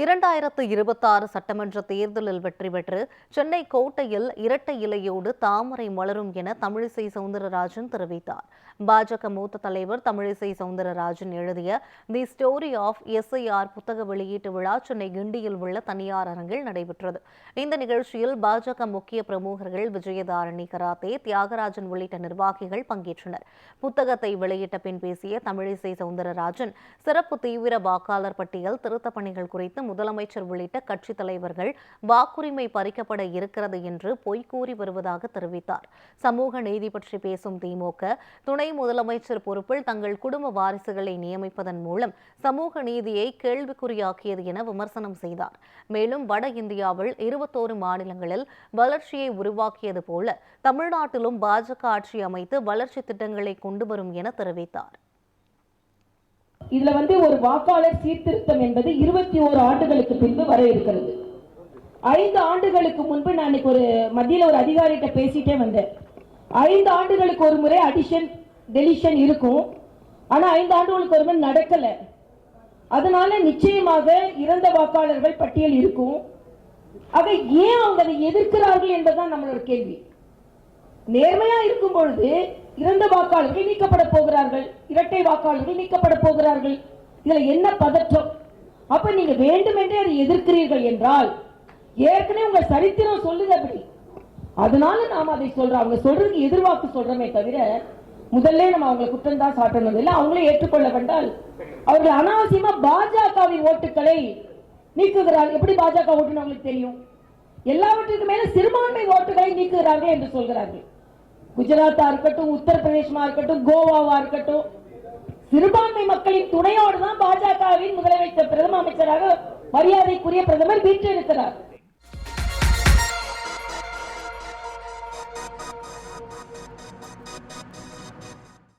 2026 சட்டமன்ற தேர்தலில் வெற்றி பெற்று சென்னை கோட்டையில் இரட்டை இலையோடு தாமரை மலரும் என தமிழிசை சவுந்தரராஜன் தெரிவித்தார். பாஜக மூத்த தலைவர் தமிழிசை சவுந்தரராஜன் எழுதிய தி ஸ்டோரி ஆஃப் எஸ்ஐஆர் புத்தக வெளியீட்டு விழா சென்னை கிண்டியில் உள்ள தனியார் அரங்கில் நடைபெற்றது. இந்த நிகழ்ச்சியில் பாஜக முக்கிய பிரமுகர்கள் விஜயதாரணி கராத்தே, தியாகராஜன் உள்ளிட்ட நிர்வாகிகள் பங்கேற்றனர். புத்தகத்தை வெளியிட்ட பின் பேசிய தமிழிசை சவுந்தரராஜன், சிறப்பு தீவிர வாக்காளர் பட்டியல் திருத்தப் பணிகள் குறித்து முதலமைச்சர் உள்ளிட்ட கட்சித் தலைவர்கள் வாக்குரிமை பறிக்கப்பட இருக்கிறது என்று பொய்கூறி வருவதாக தெரிவித்தார். சமூக நீதி பற்றி பேசும் திமுக துணை முதலமைச்சர் பொறுப்பில் தங்கள் குடும்ப வாரிசுகளை நியமிப்பதன் மூலம் சமூக நீதியை கேள்விக்குறியாக்கியது என விமர்சனம் செய்தார். மேலும் வட இந்தியாவில் 21 மாநிலங்களில் வளர்ச்சியை உருவாக்கியது போல தமிழ்நாட்டிலும் பாஜக ஆட்சி அமைத்து வளர்ச்சி திட்டங்களை கொண்டு வரும் என தெரிவித்தார். இதுல ஒரு வாக்காளர் சீர்திருத்தம் என்பது 21 ஆண்டுகளுக்கு பின்பு வர இருக்கிறது. 5 ஆண்டுகளுக்கு முன்பு நான் ஒரு மத்தியில் ஒரு அதிகாரிகிட்ட பேசிட்டே வந்தேன். 5 ஆண்டுகளுக்கு ஒரு முறை அடிஷன் டெலிஷன் இருக்கும். ஆனா 5 ஆண்டுகளுக்கு ஒரு முறை நடக்கல. அதனால நிச்சயமாக இறந்த வாக்காளர்கள் பட்டியல் இருக்கும். ஆக ஏன் அவங்க அதை எதிர்க்கிறார்கள் என்பதுதான் நம்மளோட கேள்வி. நேர்மையா இருக்கும் பொழுது இறந்த வாக்காளர்கள் நீக்கப்பட போகிறார்கள், இரட்டை வாக்காளர்கள் நீக்கப்பட போகிறார்கள். இதுல என்ன பதற்றம்? அப்ப நீங்க வேண்டுமென்றே அதை எதிர்க்கிறீர்கள் என்றால் ஏற்கனவே உங்க சரித்திரம் சொல்லுது அப்படி. அதனால நாம் அதை சொல்றோம். அவங்க சொல்றதுக்கு எதிர்வாக்கு சொல்றமே தவிர முதல்ல நம்ம அவங்களை குற்றம் தான் சாட்டணும் இல்லை. அவங்களே ஏற்றுக்கொள்ள வேண்டால் அவர்கள் அனாவசியமா பாஜகவின் ஓட்டுகளை நீக்குகிறார். எப்படி பாஜக ஓட்டுன்னு அவங்களுக்கு தெரியும்? எல்லாவற்றுக்கு மேல சிறுபான்மை ஓட்டுகளை நீக்குகிறார்கள் என்று சொல்கிறார்கள். குஜராத்தா இருக்கட்டும், உத்தரப்பிரதேசமா இருக்கட்டும், கோவாவா இருக்கட்டும், சிறுபான்மை மக்களின் துணையோடு தான் பாஜகவின் முதலமைச்சர் பிரதம அமைச்சராக மரியாதைக்குரிய பிரதமர் வீற்றிருக்கிறார்.